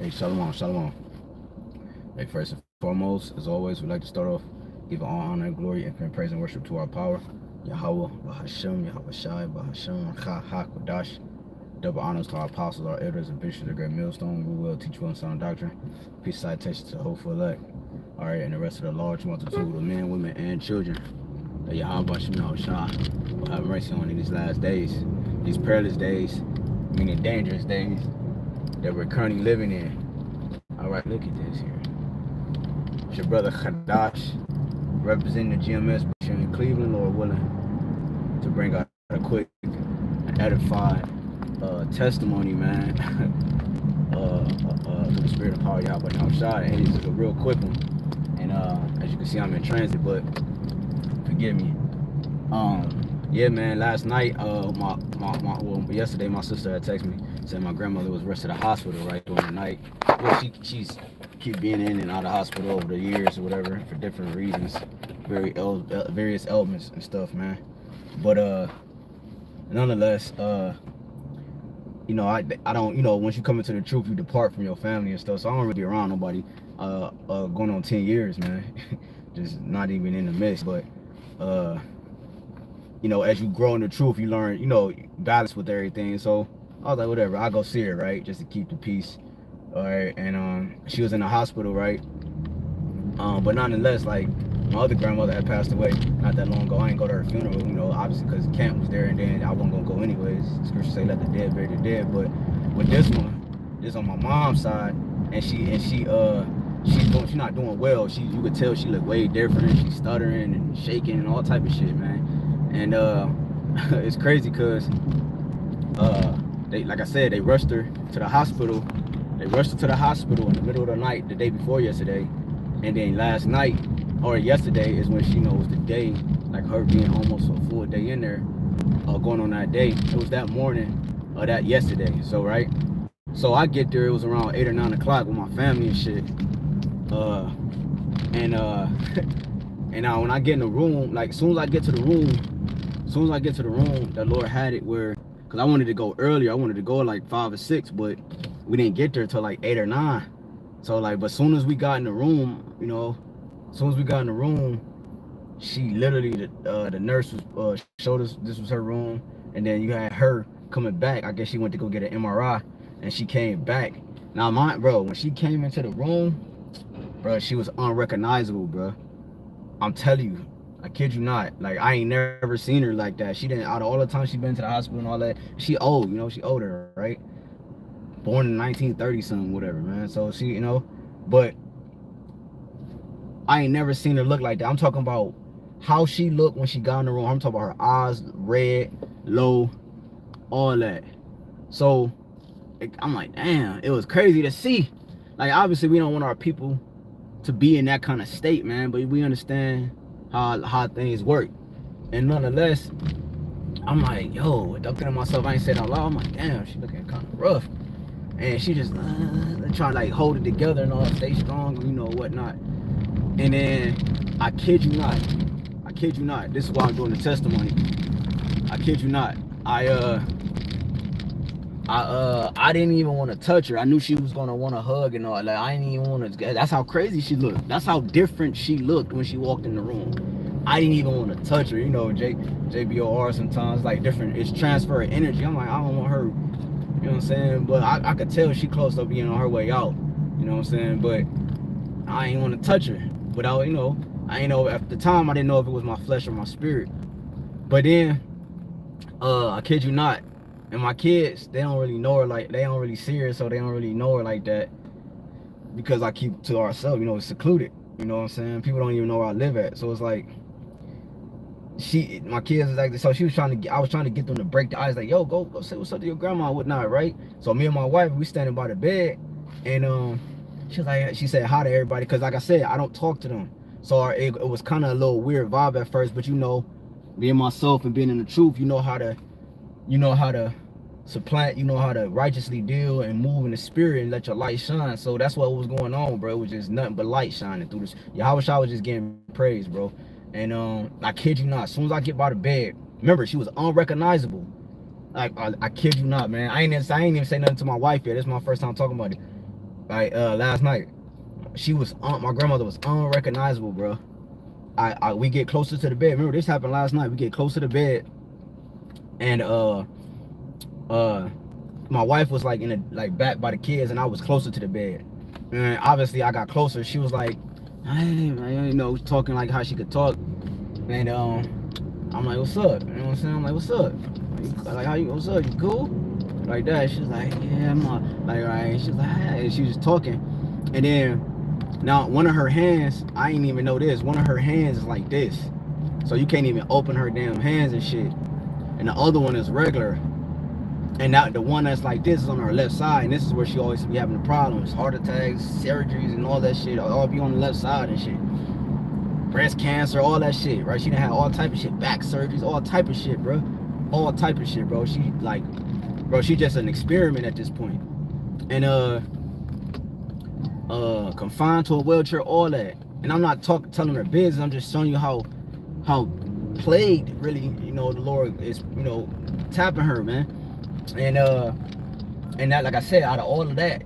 Hey, shalom, shalom. Hey, first and foremost, as always, we'd like to start off giving all honor and glory, infinite praise and worship to our power, Yahweh, Bahashem, Yahawashi, Bahashem, Chadaash. Double honors to our apostles, our elders, and bishops, the great millstone, who will teach you on sound doctrine. Peace, citation to the hopeful elect. All right, and the rest of the large multitude of men, women, and children. That Yahawashi, Yahawashi will have mercy on in these last days, these perilous days, meaning dangerous days that we're currently living in. All right, look at this here. It's your brother Chadaash, representing the GMS here in Cleveland, Lord willing, to bring out a quick and edified testimony, man, through the spirit of power, Yahweh, Yahawashi. And this is a real quick one. And as you can see, I'm in transit, but forgive me. Yeah, man. Last night, yesterday, my sister had texted me, said my grandmother was rushed to the hospital right during the night. Well, she's keep being in and out of the hospital over the years or whatever for different reasons, various ailments and stuff, man. But nonetheless, you know, I don't, you know, once you come into the truth, you depart from your family and stuff. So I don't really be around nobody. Going on 10 years, man. Just not even in the midst, but you know, as you grow in the truth, you learn, you know, balance with everything. So I was like, whatever, I'll go see her, right? Just to keep the peace. All right. And she was in the hospital, right? But nonetheless, like, my other grandmother had passed away not that long ago. I didn't go to her funeral, you know, obviously because Camp was there, and then I wasn't gonna go anyways. Scripture say let the dead bury the dead. But with this one, this on my mom's side, and she's not doing well. You could tell she looked way different. She's stuttering and shaking and all type of shit, man. And it's crazy because they, like I said, they rushed her to the hospital. They rushed her to the hospital in the middle of the night, the day before yesterday. And then last night, or yesterday, is when she knows the day, like her being almost a full day in there, going on that day. It was that morning, or that yesterday. So, right? So I get there, it was around 8 or 9 o'clock with my family and shit. And now when I get in the room, like, as soon as I get to the room, the Lord had it where, because I wanted to go earlier. I wanted to go at like 5 or 6, but we didn't get there till like 8 or 9. So, like, but as soon as we got in the room, you know, she literally, the nurse was showed us this was her room, and then you had her coming back. I guess she went to go get an MRI, and she came back. Now, when she came into the room, bro, she was unrecognizable, bro. I'm telling you, I kid you not. Like, I ain't never seen her like that. She didn't, out of all the time she been to the hospital and all that, she old, you know, she older, right? Born in 1930 something, whatever, man. So she, you know, but I ain't never seen her look like that. I'm talking about how she looked when she got in the room. I'm talking about her eyes red, low, all that. So I'm like, damn, it was crazy to see. Like, obviously we don't want our people to be in that kind of state, man, but we understand how things work. And nonetheless, I'm like, yo, looking at myself, I ain't said out loud. I'm like, damn, she looking kind of rough. And she just trying to like hold it together and all, stay strong, you know, whatnot. And then I kid you not, this is why I'm doing the testimony. I kid you not, I didn't even want to touch her. I knew she was gonna want to hug and all. Like, I didn't even want to. That's how crazy she looked. That's how different she looked when she walked in the room. I didn't even want to touch her. You know, JBOR sometimes like different. It's transfer of energy. I'm like, I don't want her. You know what I'm saying? But I could tell she close to being on her way out. You know what I'm saying? But I ain't want to touch her. But I, you know, I ain't know at the time. I didn't know if it was my flesh or my spirit. But then, I kid you not. And my kids, they don't really know her, like, they don't really see her, so they don't really know her like that, because I keep to ourselves, you know, it's secluded, you know what I'm saying? People don't even know where I live at. So it's like, my kids is like, so she was trying to, I was trying to get them to break the ice, like, yo, go say what's up to your grandma and whatnot, right? So me and my wife, we standing by the bed, and she was like, she said hi to everybody, because like I said, I don't talk to them. So it was kind of a little weird vibe at first, but you know, being myself and being in the truth, you know how to supplant, you know how to righteously deal and move in the spirit and let your light shine. So that's what was going on, bro. It was just nothing but light shining through this. Yahawashi was just getting praise, bro. And I kid you not, as soon as I get by the bed, remember, she was unrecognizable. Like, I kid you not, man. I ain't even say nothing to my wife yet. This is my first time talking about it. right? Last night, she was my grandmother was unrecognizable, bro. We get closer to the bed. Remember, this happened last night. We get closer to the bed, and uh, my wife was like in a back by the kids, and I was closer to the bed. And obviously, I got closer. She was like, hey, you know, talking like how she could talk, and I'm like, what's up? You know what I'm saying? I'm like, what's up? Like, how you? What's up? You cool? Like that. She's like, yeah, I'm not. Like, right. She's like, hey. And she was talking, and then now one of her hands, I didn't even know this. One of her hands is like this, so you can't even open her damn hands and shit. And the other one is regular. And now the one that's like this is on her left side, and this is where she always be having the problems, heart attacks, surgeries, and all that shit. All be on the left side and shit. Breast cancer, all that shit, right? She done had all type of shit, back surgeries, all type of shit, bro. All type of shit, bro. She like, bro, she just an experiment at this point. And confined to a wheelchair, all that. And I'm not telling her business. I'm just showing you how plagued really, you know, the Lord is, you know, tapping her, man. And that, like I said, out of all of that,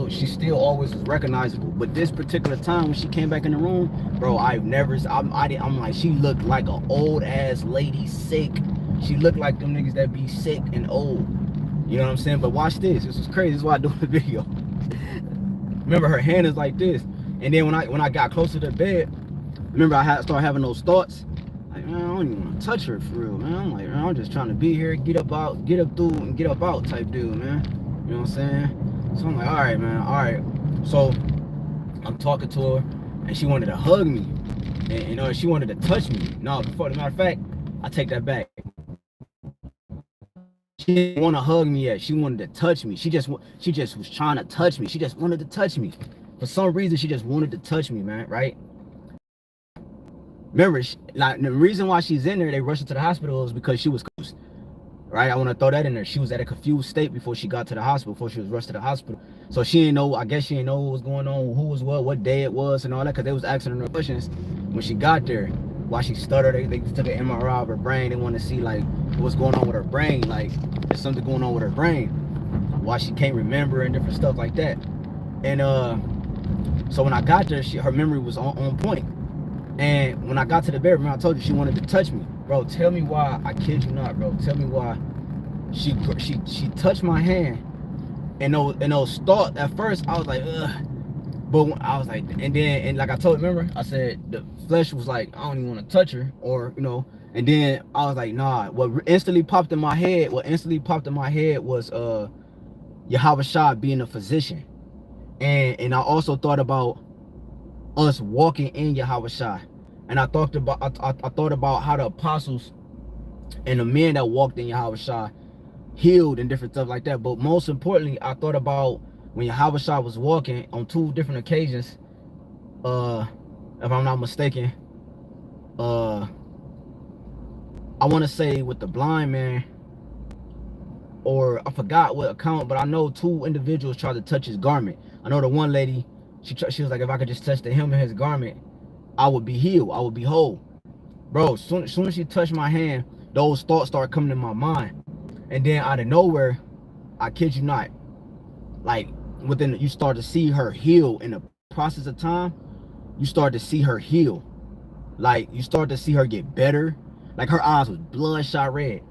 she still always was recognizable. But this particular time when she came back in the room, bro, I'm like, she looked like an old ass lady, sick. She looked like them niggas that be sick and old. You know what I'm saying? But watch this. This is crazy. This is why I do the video. Remember, her hand is like this. And then when I got closer to the bed, remember I started having those thoughts. Like, man, I don't even want to touch her for real, man. I'm like, man, I'm just trying to be here, get up through, and get up out type dude, man. You know what I'm saying? So I'm like, all right, man, all right. So I'm talking to her, and she wanted to hug me, and you know, she wanted to touch me. No, before the matter of fact, I take that back. She didn't want to hug me yet. She wanted to touch me. She just was trying to touch me. She just wanted to touch me. For some reason, she just wanted to touch me, man. Right? Remember, like the reason why she's in there, they rushed her to the hospital is because she was confused. Right? I want to throw that in there. She was at a confused state before she got to the hospital, before she was rushed to the hospital. So she didn't know, I guess she didn't know what was going on, who was what day it was, and all that, because they was asking her questions when she got there. Why she stuttered, they took an MRI of her brain. They wanted to see like what's going on with her brain, like there's something going on with her brain, why she can't remember and different stuff like that. And so when I got there, her memory was on point. And when I got to the bed, remember I told you she wanted to touch me. Bro, tell me why, I kid you not, bro. Tell me why she touched my hand. And those thoughts, at first, I was like, ugh. But I was like, and like I told you, remember? I said the flesh was like, I don't even want to touch her, or, you know. And then I was like, nah. What instantly popped in my head was Yahawashi being a physician. And I also thought about us walking in Yahawashi. And I thought about how the apostles and the men that walked in Yahawashi healed and different stuff like that. But most importantly, I thought about when Yahawashi was walking on 2 different occasions. If I'm not mistaken, I want to say with the blind man, or I forgot what account, but I know 2 individuals tried to touch his garment. I know the one lady, she was like, if I could just touch the hem of his garment, I would be healed, I would be whole. Bro, soon as she touched my hand, those thoughts started coming to my mind. And then out of nowhere, I kid you not, like you start to see her heal in the process of time. You start to see her heal. Like you start to see her get better. Like her eyes was bloodshot red.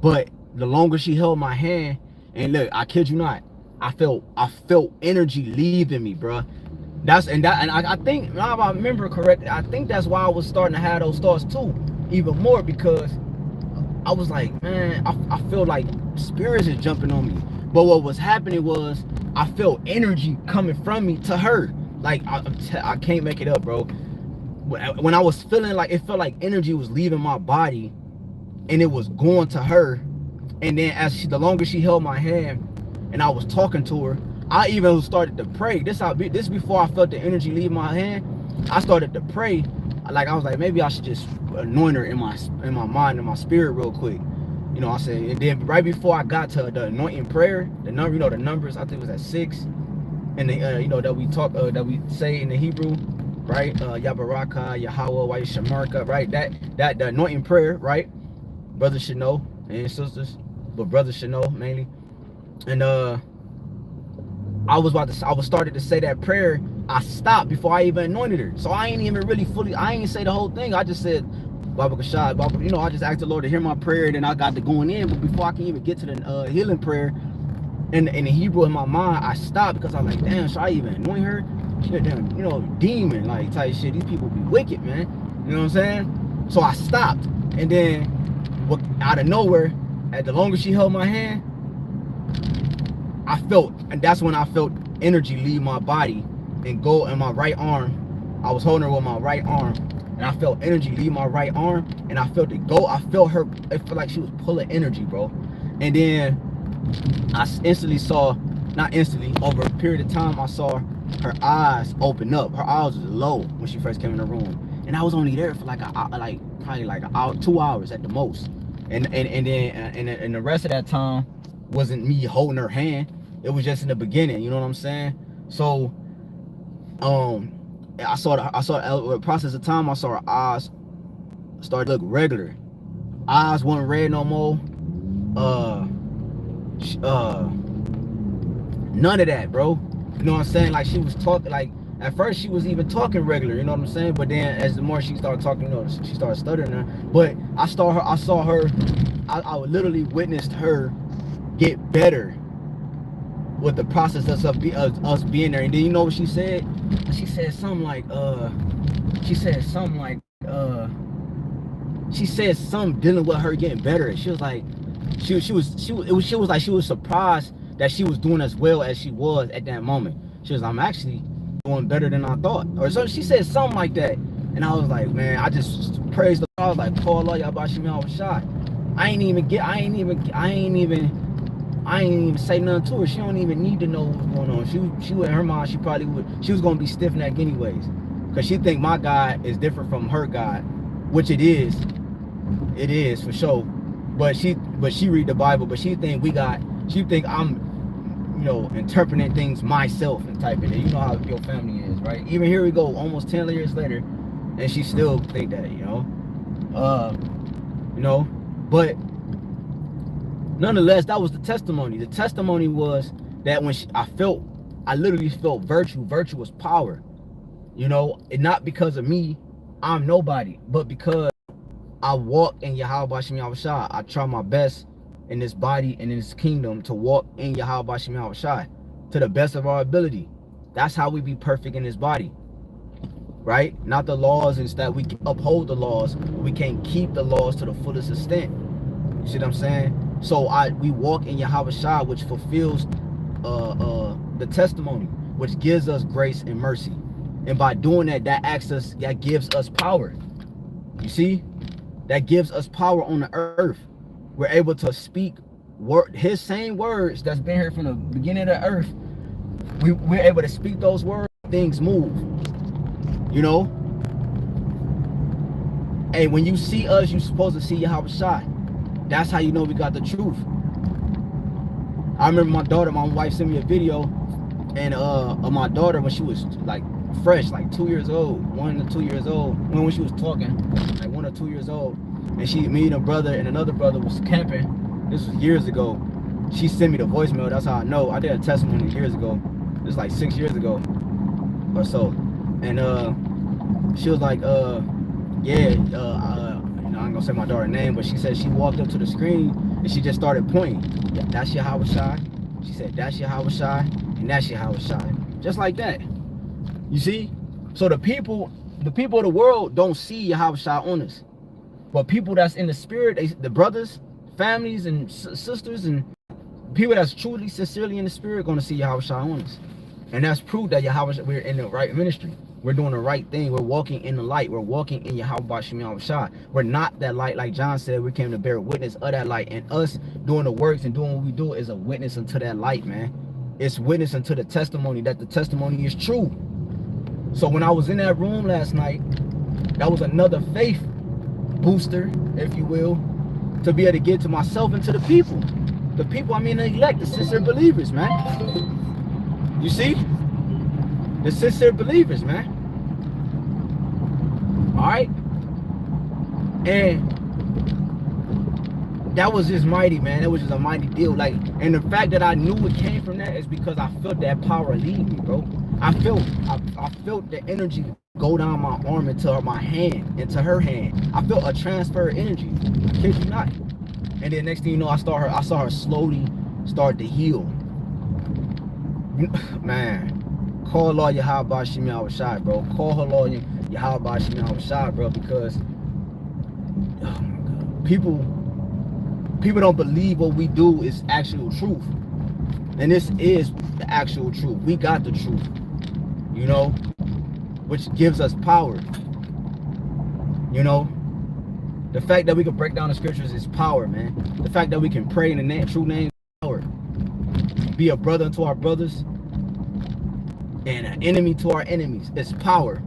But the longer she held my hand, and look, I kid you not, I felt energy leaving me, bro. I think, if I remember correctly, I think that's why I was starting to have those thoughts too, even more, because I was like, man, I feel like spirits is jumping on me. But what was happening was I felt energy coming from me to her. Like I can't make it up, bro. When I was feeling like, it felt like energy was leaving my body and it was going to her. And then the longer she held my hand and I was talking to her, I even started to pray. This before I felt the energy leave my hand. I started to pray. Like I was like, maybe I should just anoint her in my mind and my spirit real quick. You know what I'm saying? And then right before I got to the anointing prayer, the number, you know, the numbers, I think it was at 6. And the you know, that we say in the Hebrew, right? Yabaraka, Yahweh, Shamarka, right? That the anointing prayer, right? Brothers should know, and sisters, but brothers should know mainly. And I was started to say that prayer. I stopped before I even anointed her. So I ain't even really fully, I ain't say the whole thing. I just said, Baba Kashad, Baba, you know, I just asked the Lord to hear my prayer, and then I got to going in. But before I can even get to the healing prayer, in the Hebrew in my mind, I stopped because I was like, damn, should I even anoint her? Shit, damn, you know, demon like type shit. These people be wicked, man. You know what I'm saying? So I stopped, and then out of nowhere, at the longer she held my hand, I felt, and that's when I felt energy leave my body and go in my right arm. I was holding her with my right arm, and I felt energy leave my right arm, and I felt it go. I felt her, it felt like she was pulling energy, bro. And then I instantly saw, not instantly, over a period of time, I saw her eyes open up. Her eyes was low when she first came in the room, and I was only there for like probably like an hour, 2 hours at the most. And then the rest of that time wasn't me holding her hand. It was just in the beginning, you know what I'm saying? So I saw the process of time. I saw her eyes start to look regular. Eyes weren't red no more. None of that, bro. You know what I'm saying? Like, she was talking, like, at first she was even talking regular, you know what I'm saying? But then as the more she started talking, you know, she started stuttering her. But I literally witnessed her get better with the process of us being there. And then you know what she said? She said something like dealing with her getting better. She was like, she was like, she was surprised that she was doing as well as she was at that moment. She was, I'm actually doing better than I thought. Or so she said something like that. And I was like, man, I just praised the Lord. I was like, call Allah, Yahawashi, man, I was shot. I ain't even say nothing to her. She don't even need to know what's going on. She in her mind, she was gonna be stiff necked anyways. Cause she think my God is different from her God, which it is. It is for sure. But she read the Bible, but she think I'm, you know, interpreting things myself and typing it. You know how your family is, right? Even here we go, almost 10 years later, and she still think that, you know. But nonetheless, that was the testimony. The testimony was that when I literally felt virtue. Virtue was power. You know, and not because of me, I'm nobody, but because I walk in Yahawashi Yahawashi. I try my best in this body and in this kingdom to walk in Yahawashi Yahawashi to the best of our ability. That's how we be perfect in this body, right? Not the laws, instead we uphold the laws, but we can't keep the laws to the fullest extent. You see what I'm saying? So we walk in Yahawashi, which fulfills the testimony, which gives us grace and mercy. And by doing that, that gives us power. You see? That gives us power on the earth. We're able to speak his same words that's been here from the beginning of the earth. We're able to speak those words, things move. You know? Hey, when you see us, you're supposed to see Yahawashi. That's how you know we got the truth. I remember my wife sent me a video, and of my daughter when she was like fresh, like 2 years old, 1 to 2 years old, when she was talking, like 1 or 2 years old, and me and a brother and another brother was camping. This was years ago. She sent me the voicemail. That's how I know. I did a testimony years ago. This was like 6 years ago or so. And she was like, yeah, you know, I ain't gonna say my daughter's name, but she said she walked up to the screen and she just started pointing. Yeah, that's Yahawashi. She said, that's Yahawashi, and that's Yahawashi. Just like that. You see? So the people of the world don't see Yahawashi on us. But people that's in the spirit, the brothers, families, and sisters, and people that's truly, sincerely in the spirit, going to see Yahawashi on us. And that's proof that Yahawashi, we're in the right ministry. We're doing the right thing. We're walking in the light. We're walking in Yahawashi. We're not that light, like John said. We came to bear witness of that light. And us doing the works and doing what we do is a witness unto that light, man. It's witness unto the testimony, that the testimony is true. So when I was in that room last night, that was another faith booster, if you will, to be able to get to myself and to the people. The people, I mean the elect, the sincere believers, man. You see? The sincere believers, man. All right? And that was just mighty, man. That was just a mighty deal. Like, and the fact that I knew it came from that is because I felt that power leave me, bro. I felt the energy go down my arm into my hand, into her hand. I felt a transfer of energy. I kid you not. And then next thing you know, I saw her slowly start to heal. Man, call Lord Yahawashi Yahawashi, bro. Call her Lord Yahawashi Yahawashi, bro, because oh my God, people don't believe what we do is actual truth. And this is the actual truth. We got the truth, you know, which gives us power. You know, the fact that we can break down the scriptures is power, man. The fact that we can pray in the true name is power. Be a brother to our brothers and an enemy to our enemies. It's power.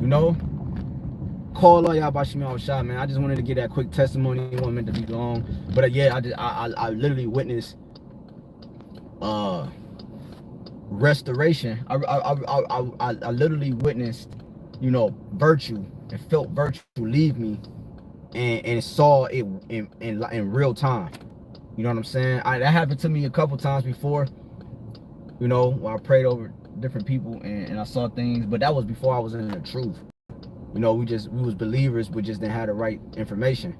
You know? Call all y'all about Shimei Shah, man. I just wanted to get that quick testimony. It wasn't meant to be long. But yeah, I literally witnessed restoration. I literally witnessed, you know, virtue, and felt virtue leave me, and saw it in real time. You know what I'm saying? That happened to me a couple times before, you know, when I prayed over different people and I saw things, but that was before I was in the truth. You know, we was believers, we just didn't have the right information.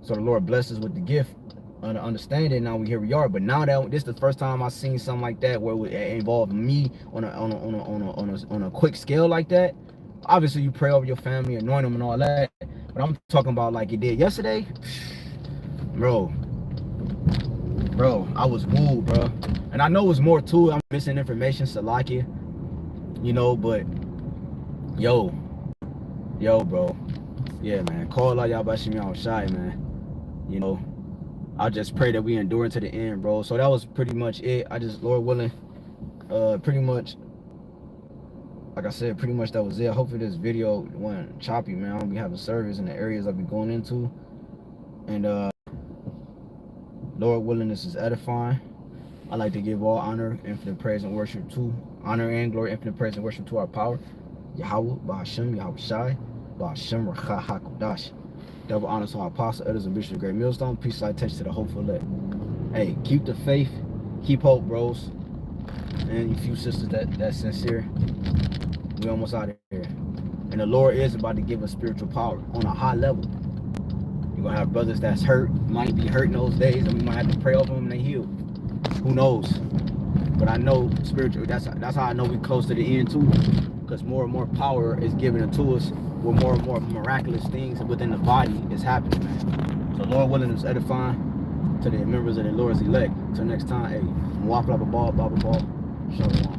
So the Lord blessed us with the gift and the understanding. Now here we are. But now that this is the first time I've seen something like that where it involved me on a quick scale like that. Obviously, you pray over your family, anoint them, and all that. But I'm talking about like it did yesterday, bro. I was wooed, bro. And I know it's more to it. I'm missing information, Salakia, you know. But yo, bro, yeah, man. Call all y'all about Shimei Yahawashi, man. You know, I just pray that we endure to the end, bro. So that was pretty much it. I just, Lord willing, pretty much, like I said, pretty much that was it. Hopefully this video went choppy, man. I'll be having service in the areas I'll be going into. And Lord willing, this is edifying. I like to give all honor, infinite praise and worship to, honor and glory, infinite praise and worship to our power, Yahweh, Ba'ashem, Yahawashi, Ba'ashem, Racha HaKodash. Double honor to our apostle, elders, and bishop of Great Millstone. Peace, light, touch to the hopeful elect. Hey, keep the faith, keep hope, bros. And you few sisters that's sincere. We almost out of here. And the Lord is about to give us spiritual power on a high level. You're gonna have brothers that's hurt, might be hurt in those days, and we might have to pray over them and they heal. Who knows? But I know spiritual, that's how I know we're close to the end too. Because more and more power is given to us, where more and more miraculous things within the body is happening, man. So Lord willing, is edifying to the members of the Lord's elect. Till next time, hey, walk like a ball, ball, ball. Shalom.